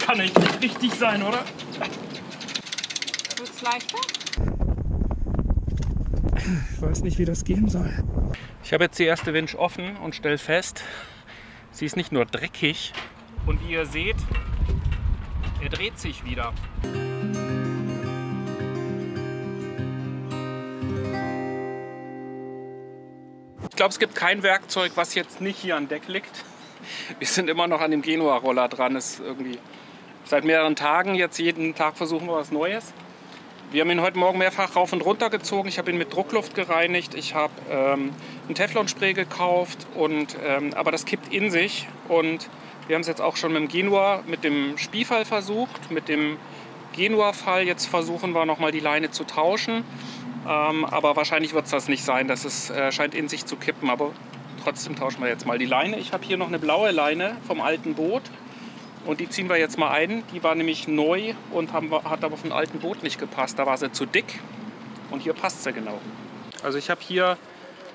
kann nicht richtig sein, oder? Wird's leichter? Ich weiß nicht, wie das gehen soll. Ich habe jetzt die erste Winch offen und stelle fest, sie ist nicht nur dreckig. Und wie ihr seht, er dreht sich wieder. Ich glaube, es gibt kein Werkzeug, was jetzt nicht hier an Deck liegt. Wir sind immer noch an dem Genua-Roller dran. Das ist irgendwie seit mehreren Tagen. Jetzt jeden Tag versuchen wir was Neues. Wir haben ihn heute Morgen mehrfach rauf und runter gezogen. Ich habe ihn mit Druckluft gereinigt. Ich habe ein Teflonspray gekauft. Aber das kippt in sich. Und wir haben es jetzt auch schon mit dem Genua, mit dem Spiehfall versucht. Mit dem Genua-Fall jetzt versuchen wir nochmal die Leine zu tauschen. Aber wahrscheinlich wird es das nicht sein. Das scheint in sich zu kippen. Aber trotzdem tauschen wir jetzt mal die Leine. Ich habe hier noch eine blaue Leine vom alten Boot. Und die ziehen wir jetzt mal ein. Die war nämlich neu und hat aber vom alten Boot nicht gepasst. Da war sie zu dick und hier passt sie genau. Also ich habe hier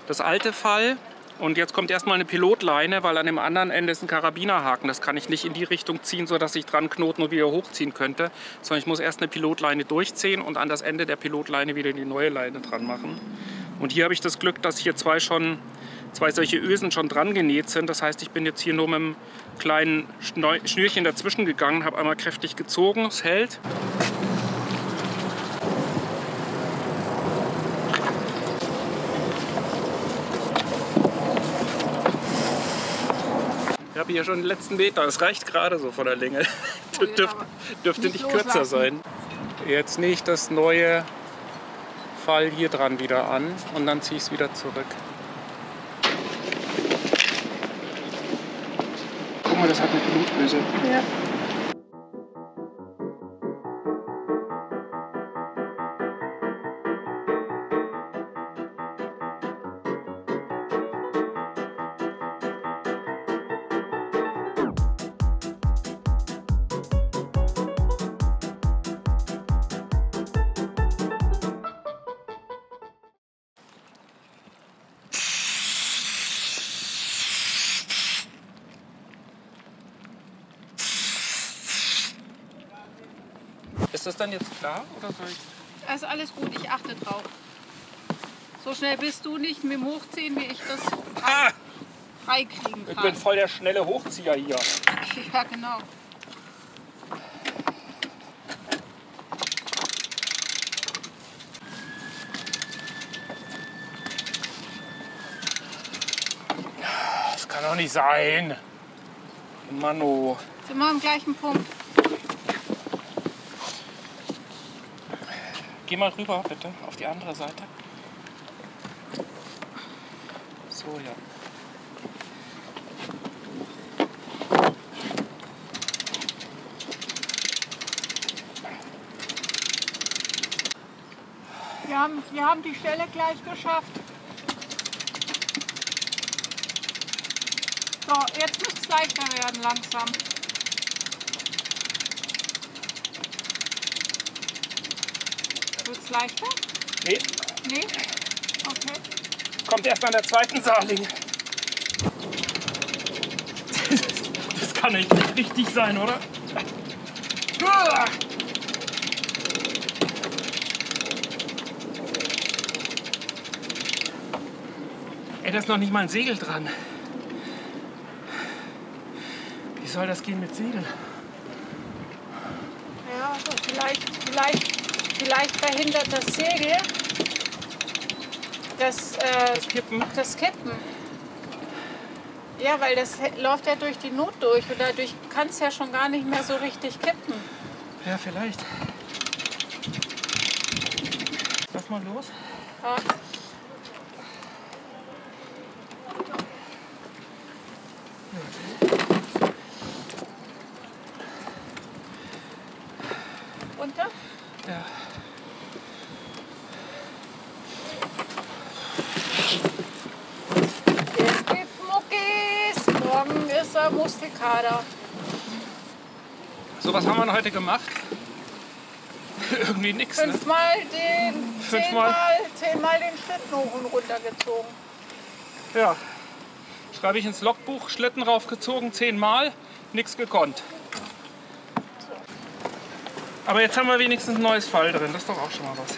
das alte Fall und jetzt kommt erstmal eine Pilotleine, weil an dem anderen Ende ist ein Karabinerhaken. Das kann ich nicht in die Richtung ziehen, sodass ich dran knoten und wieder hochziehen könnte. Sondern ich muss erst eine Pilotleine durchziehen und an das Ende der Pilotleine wieder die neue Leine dran machen. Und hier habe ich das Glück, dass hier zwei solche Ösen schon dran genäht sind. Das heißt, ich bin jetzt hier nur mit einem kleinen Schnürchen dazwischen gegangen, habe einmal kräftig gezogen, es hält. Ich habe hier schon den letzten Meter, es reicht gerade so von der Länge. Dürfte nicht kürzer sein. Jetzt nähe ich das neue Fall hier dran wieder an und dann ziehe ich es wieder zurück. Guck mal, das hat eine Pilotböse. Ja. Ist das dann jetzt klar oder soll ich? Also alles gut, ich achte drauf. So schnell bist du nicht mit dem Hochziehen, wie ich das freikriegen kann. Ich bin voll der schnelle Hochzieher hier. Ja, genau. Das kann doch nicht sein. Mano. Sind wir am gleichen Punkt? Geh mal rüber, bitte, auf die andere Seite. So, ja. Wir haben die Stelle gleich geschafft. So, jetzt müsste es leichter werden, langsam. Wird es leichter? Nee, Nee? Okay. kommt erst an der zweiten Saarling. Das kann nicht richtig sein, oder? Ey, da ist noch nicht mal ein Segel dran. Wie soll das gehen mit Segel? Ja, also vielleicht verhindert das Segel das Kippen. Ja, weil das läuft ja durch die Not durch und dadurch kann es ja schon gar nicht mehr so richtig kippen. Ja, vielleicht. Lass mal los. Ja. Runter? Ja. Es gibt Muckis, morgen ist er Muskelkater. So, was haben wir denn heute gemacht? Irgendwie nix, ne? Zehnmal den Schlitten hoch und runter gezogen. Ja. Schreibe ich ins Logbuch, Schlitten raufgezogen, 10 Mal, nix gekonnt. Aber jetzt haben wir wenigstens ein neues Fall drin, das ist doch auch schon mal was.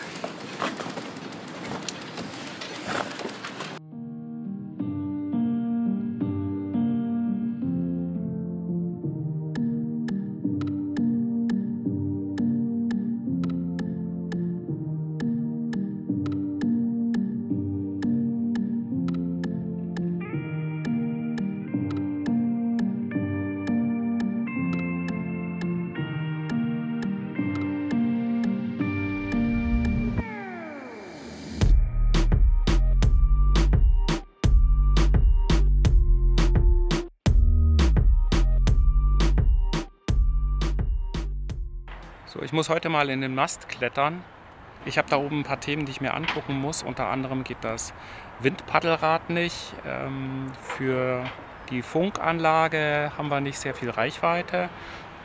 So, ich muss heute mal in den Mast klettern. Ich habe da oben ein paar Themen, die ich mir angucken muss. Unter anderem geht das Windpaddelrad nicht. Für die Funkanlage haben wir nicht sehr viel Reichweite.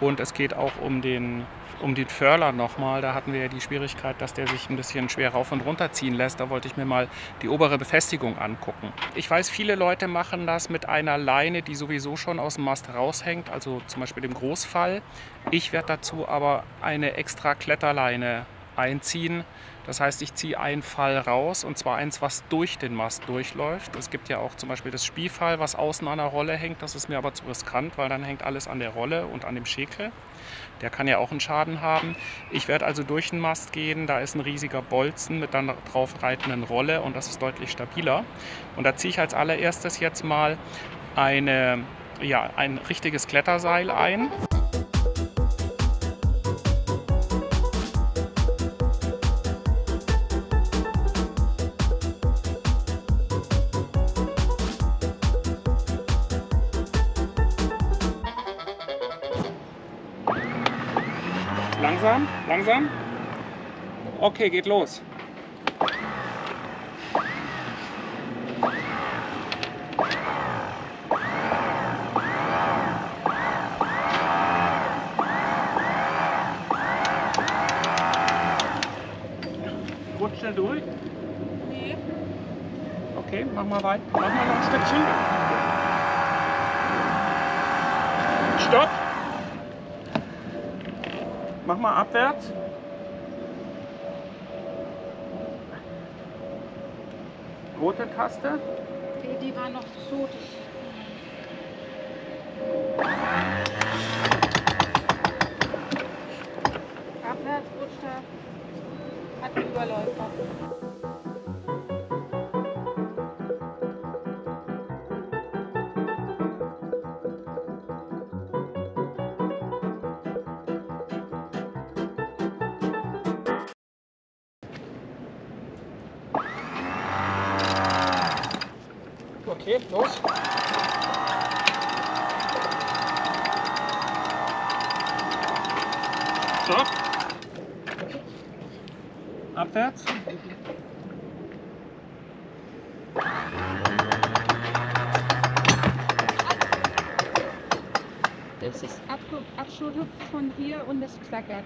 Und es geht auch um den Furler nochmal. Da hatten wir ja die Schwierigkeit, dass der sich ein bisschen schwer rauf und runter ziehen lässt. Da wollte ich mir mal die obere Befestigung angucken. Ich weiß, viele Leute machen das mit einer Leine, die sowieso schon aus dem Mast raushängt, also zum Beispiel dem Großfall. Ich werde dazu aber eine extra Kletterleine einziehen. Das heißt, ich ziehe einen Fall raus, und zwar eins, was durch den Mast durchläuft. Es gibt ja auch zum Beispiel das Spielfall, was außen an der Rolle hängt. Das ist mir aber zu riskant, weil dann hängt alles an der Rolle und an dem Schäkel. Der kann ja auch einen Schaden haben. Ich werde also durch den Mast gehen. Da ist ein riesiger Bolzen mit dann drauf reitenden Rolle und das ist deutlich stabiler. Und da ziehe ich als allererstes jetzt mal ein richtiges Kletterseil ein. Langsam, langsam. Okay, geht los. Rutscht schnell durch. Nee. Okay, mach mal weiter. Mach mal noch ein Stückchen. Stopp. Mach mal abwärts. Rote Taste. Die war noch so. Abwärts rutscht er. Hat einen Überläufer. Okay, los. Stopp. Abwärts. Das ist Abschluss von hier und es klackert.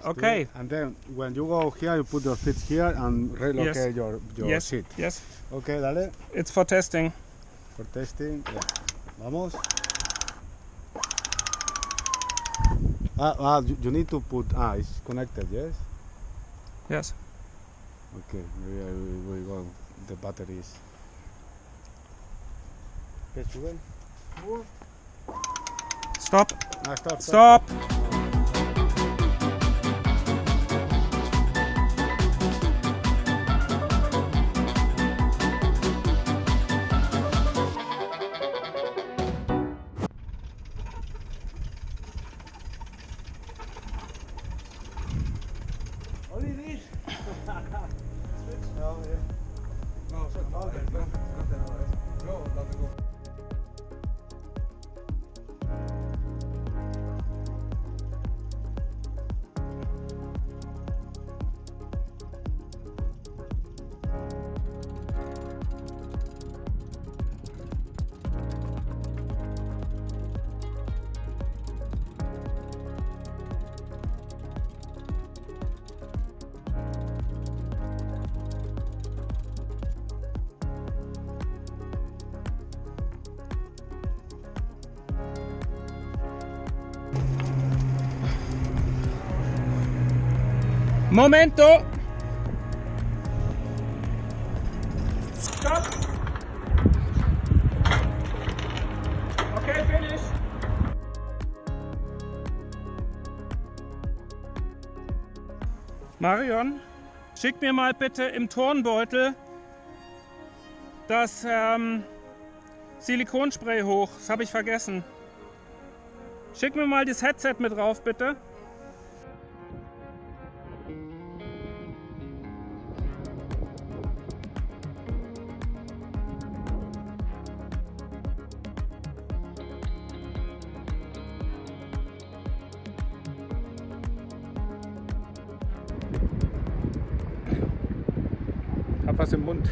Okay. And then when you go here, you put your feet here and relocate your Yes. seat. Yes. Okay, dale. It's for testing. For testing. Yeah. Vamos. You need to put. It's connected, yes? Yes. Okay, maybe we go. The batteries. Okay, sube. Stop. Stop. Stop. Momento! Stop! Okay, finish! Marion, schick mir mal bitte im Turnbeutel das Silikonspray hoch. Das habe ich vergessen. Schick mir mal das Headset mit drauf, bitte. Hab was im Mund.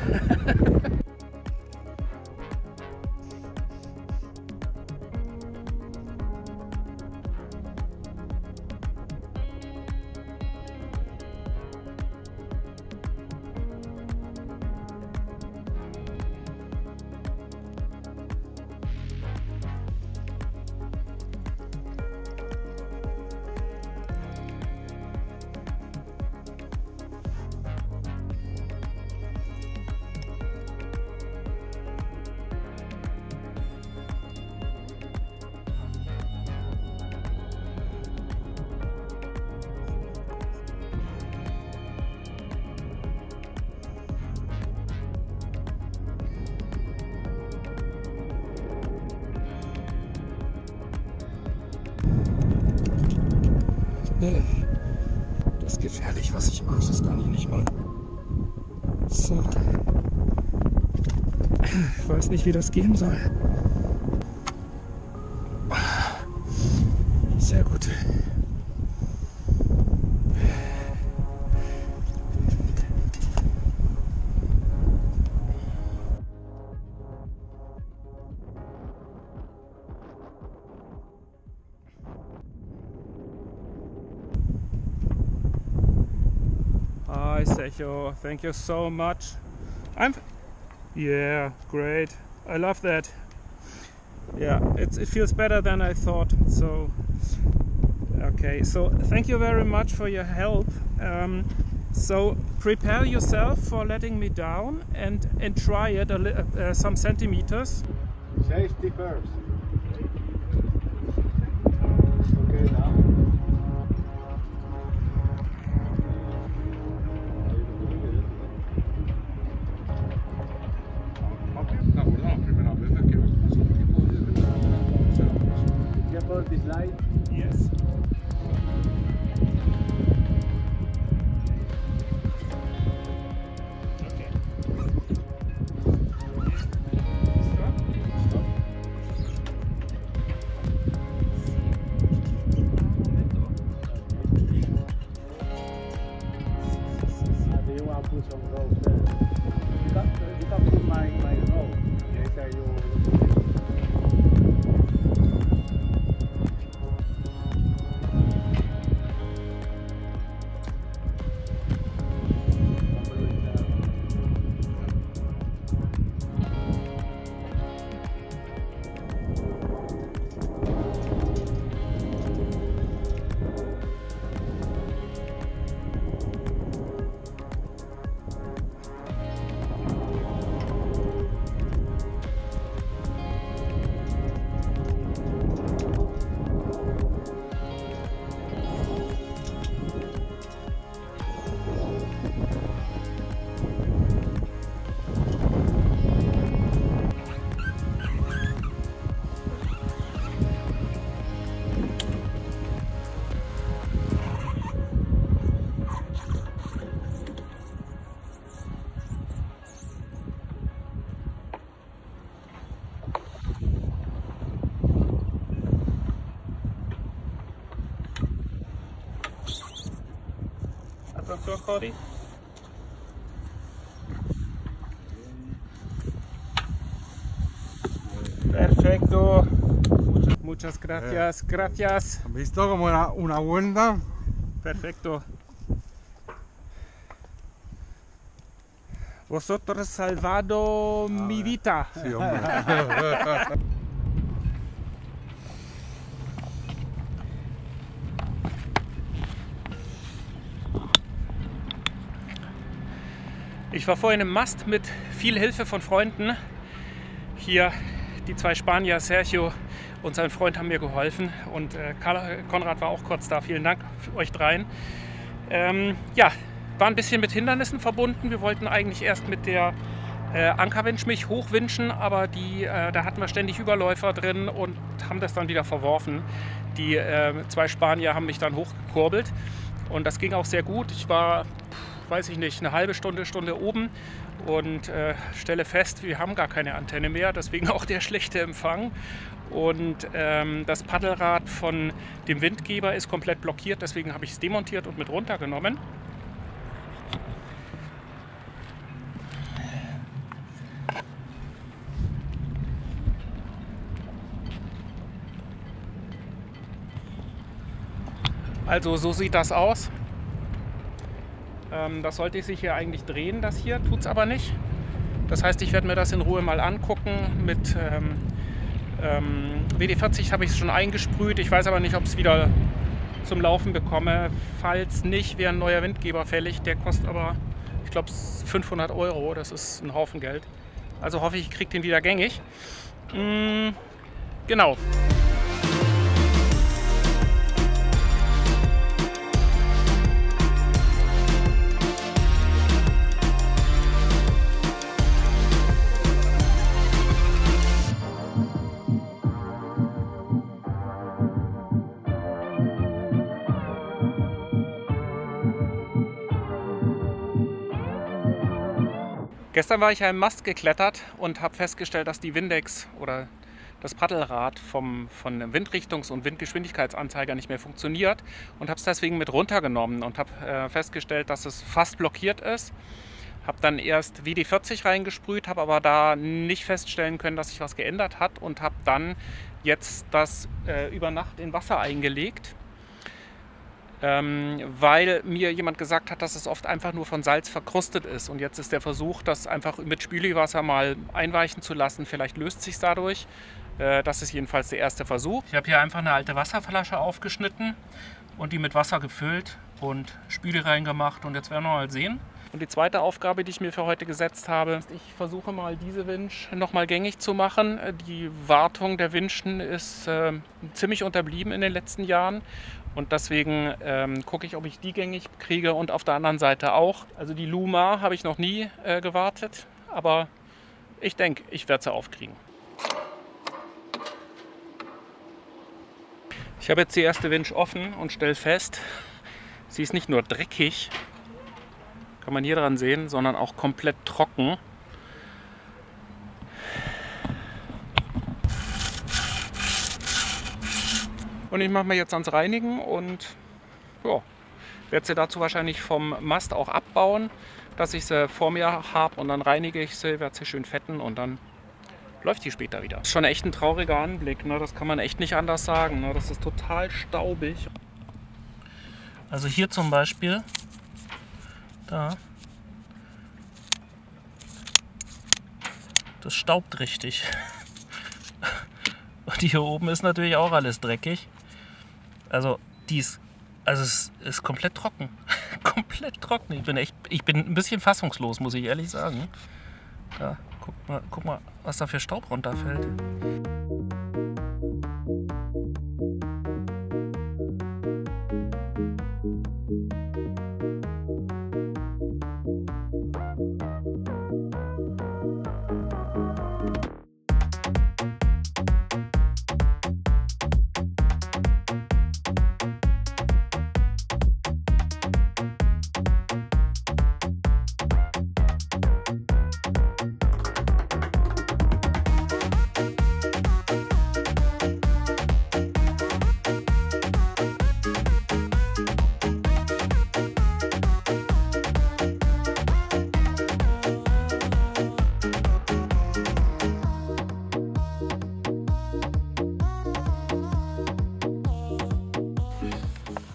Das ist gefährlich, was ich mache. Das kann ich nicht machen. So. Ich weiß nicht, wie das gehen soll. Sehr gut. Hi Sergio, thank you so much. Yeah, great. I love that. Yeah, it feels better than I thought. So, okay. So thank you very much for your help. So prepare yourself for letting me down and try it some centimeters. Safety first. Okay, now. This light? Yes. Okay. Stop. Stop. Do you want to put some rope there? You can put my rope. Later you. Attention, Cody. Perfecto. Muchas gracias. Gracias. ¿Han visto como una vuelta? Perfecto. Vosotros salvado mi vida. Sí, hombre. Ich war vorhin im Mast mit viel Hilfe von Freunden. Hier die zwei Spanier, Sergio und sein Freund, haben mir geholfen. Und Konrad war auch kurz da. Vielen Dank für euch dreien. Ja, war ein bisschen mit Hindernissen verbunden. Wir wollten eigentlich erst mit der Ankerwinch mich hochwinschen, aber da hatten wir ständig Überläufer drin und haben das dann wieder verworfen. Die zwei Spanier haben mich dann hochgekurbelt und das ging auch sehr gut. Ich war, weiß ich nicht, eine halbe Stunde oben und stelle fest, wir haben gar keine Antenne mehr, deswegen auch der schlechte Empfang. Und das Paddelrad von dem Windgeber ist komplett blockiert, deswegen habe ich es demontiert und mit runtergenommen. Also so sieht das aus. Das sollte sich hier eigentlich drehen, das hier, tut es aber nicht. Das heißt, ich werde mir das in Ruhe mal angucken. Mit WD-40 habe ich es schon eingesprüht. Ich weiß aber nicht, ob ich es wieder zum Laufen bekomme. Falls nicht, wäre ein neuer Windgeber fällig. Der kostet aber, ich glaube, 500 €. Das ist ein Haufen Geld. Also hoffe ich, ich kriege den wieder gängig. Genau. Gestern war ich ja im Mast geklettert und habe festgestellt, dass die Windex oder das Paddelrad von Windrichtungs- und Windgeschwindigkeitsanzeiger nicht mehr funktioniert und habe es deswegen mit runtergenommen und habe festgestellt, dass es fast blockiert ist. Habe dann erst WD-40 reingesprüht, habe aber da nicht feststellen können, dass sich was geändert hat und habe dann jetzt das über Nacht in Wasser eingelegt. Weil mir jemand gesagt hat, dass es oft einfach nur von Salz verkrustet ist. Und jetzt ist der Versuch, das einfach mit Spüliwasser mal einweichen zu lassen. Vielleicht löst sich dadurch. Das ist jedenfalls der erste Versuch. Ich habe hier einfach eine alte Wasserflasche aufgeschnitten und die mit Wasser gefüllt und Spüli reingemacht. Und jetzt werden wir mal sehen. Und die zweite Aufgabe, die ich mir für heute gesetzt habe, ist, ich versuche mal diese Winch nochmal gängig zu machen. Die Wartung der Winchen ist ziemlich unterblieben in den letzten Jahren. Und deswegen gucke ich, ob ich die gängig kriege und auf der anderen Seite auch. Also die Luma habe ich noch nie gewartet, aber ich denke, ich werde sie aufkriegen. Ich habe jetzt die erste Winch offen und stelle fest, sie ist nicht nur dreckig, kann man hier dran sehen, sondern auch komplett trocken. Und ich mache mir jetzt ans Reinigen und ja, werde sie dazu wahrscheinlich vom Mast auch abbauen, dass ich sie vor mir habe und dann reinige ich sie, werde sie schön fetten und dann läuft die später wieder. Das ist schon echt ein trauriger Anblick, ne? Das kann man echt nicht anders sagen. Ne? Das ist total staubig. Also hier zum Beispiel, da, das staubt richtig. Und hier oben ist natürlich auch alles dreckig. Also es ist komplett trocken. Komplett trocken. Ich bin ein bisschen fassungslos, muss ich ehrlich sagen. Da, guck mal, was da für Staub runterfällt.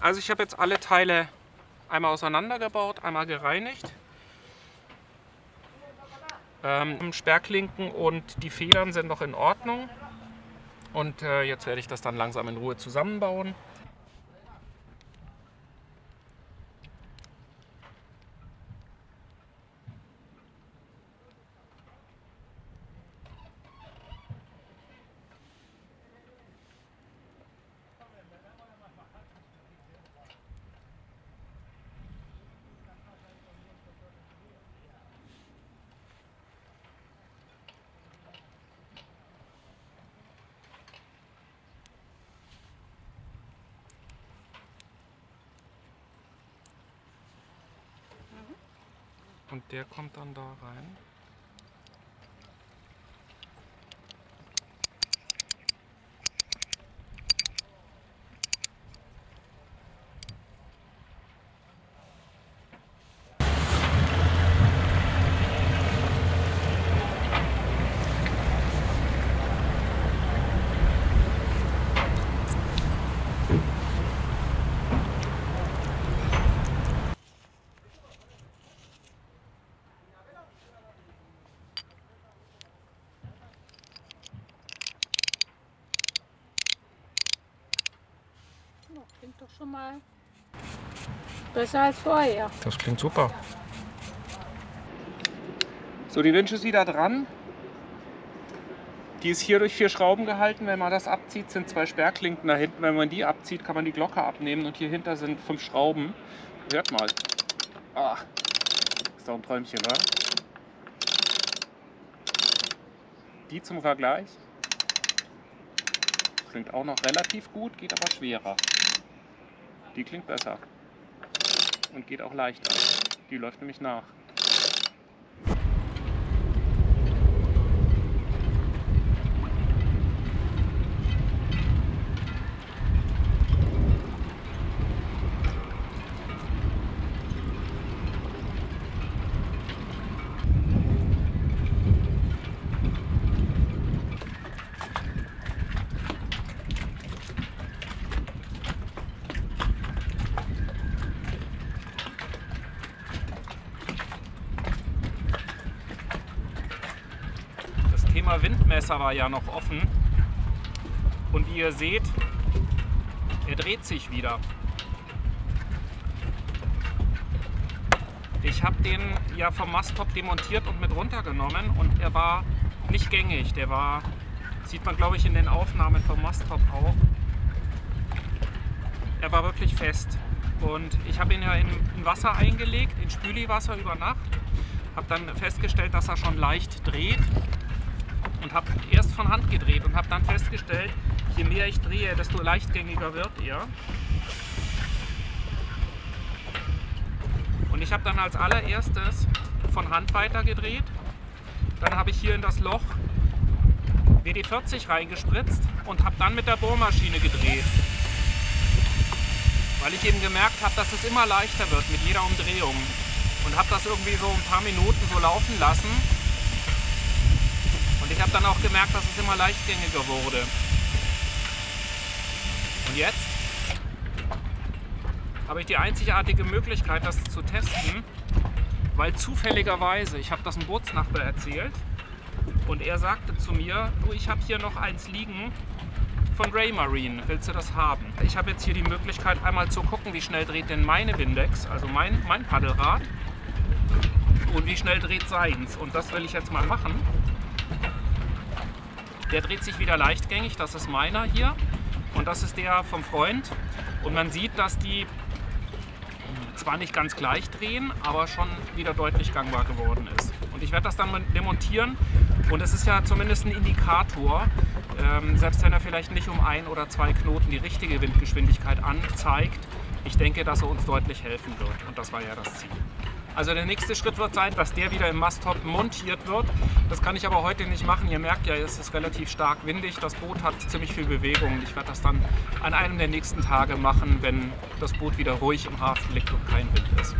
Also ich habe jetzt alle Teile einmal auseinandergebaut, einmal gereinigt. Sperrklinken und die Federn sind noch in Ordnung. Und jetzt werde ich das dann langsam in Ruhe zusammenbauen. Und der kommt dann da rein. Klingt doch schon mal besser als vorher. Das klingt super. So, die Winch ist wieder dran. Die ist hier durch 4 Schrauben gehalten. Wenn man das abzieht, sind 2 Sperrklinken da hinten. Wenn man die abzieht, kann man die Glocke abnehmen. Und hier hinter sind 5 Schrauben. Hört mal. Ah, ist doch ein Träumchen, oder? Die zum Vergleich. Klingt auch noch relativ gut, geht aber schwerer. Die klingt besser. Und geht auch leichter. Die läuft nämlich nach. Thema Windmesser war ja noch offen und wie ihr seht, er dreht sich wieder. Ich habe den ja vom Masttop demontiert und mit runtergenommen und er war nicht gängig. Der war, sieht man glaube ich in den Aufnahmen vom Masttop auch, er war wirklich fest. Und ich habe ihn ja in Wasser eingelegt, in Spüliwasser über Nacht, habe dann festgestellt, dass er schon leicht dreht. Und habe erst von Hand gedreht und habe dann festgestellt, je mehr ich drehe, desto leichtgängiger wird er. Und ich habe dann als allererstes von Hand weiter gedreht. Dann habe ich hier in das Loch WD-40 reingespritzt und habe dann mit der Bohrmaschine gedreht. Weil ich eben gemerkt habe, dass es immer leichter wird mit jeder Umdrehung. Und habe das irgendwie so ein paar Minuten so laufen lassen. Und ich habe dann auch gemerkt, dass es immer leichtgängiger wurde. Und jetzt habe ich die einzigartige Möglichkeit, das zu testen, weil zufälligerweise, ich habe das einem Bootsnachbar erzählt und er sagte zu mir, du, ich habe hier noch eins liegen von Raymarine, willst du das haben? Ich habe jetzt hier die Möglichkeit, einmal zu gucken, wie schnell dreht denn meine Windex, also mein Paddelrad, und wie schnell dreht seins. Und das will ich jetzt mal machen. Der dreht sich wieder leichtgängig, das ist meiner hier und das ist der vom Freund. Und man sieht, dass die zwar nicht ganz gleich drehen, aber schon wieder deutlich gangbar geworden ist. Und ich werde das dann demontieren und es ist ja zumindest ein Indikator, selbst wenn er vielleicht nicht um 1 oder 2 Knoten die richtige Windgeschwindigkeit anzeigt. Ich denke, dass er uns deutlich helfen wird und das war ja das Ziel. Also der nächste Schritt wird sein, dass der wieder im Masttop montiert wird. Das kann ich aber heute nicht machen. Ihr merkt ja, es ist relativ stark windig. Das Boot hat ziemlich viel Bewegung. Ich werde das dann an einem der nächsten Tage machen, wenn das Boot wieder ruhig im Hafen liegt und kein Wind ist.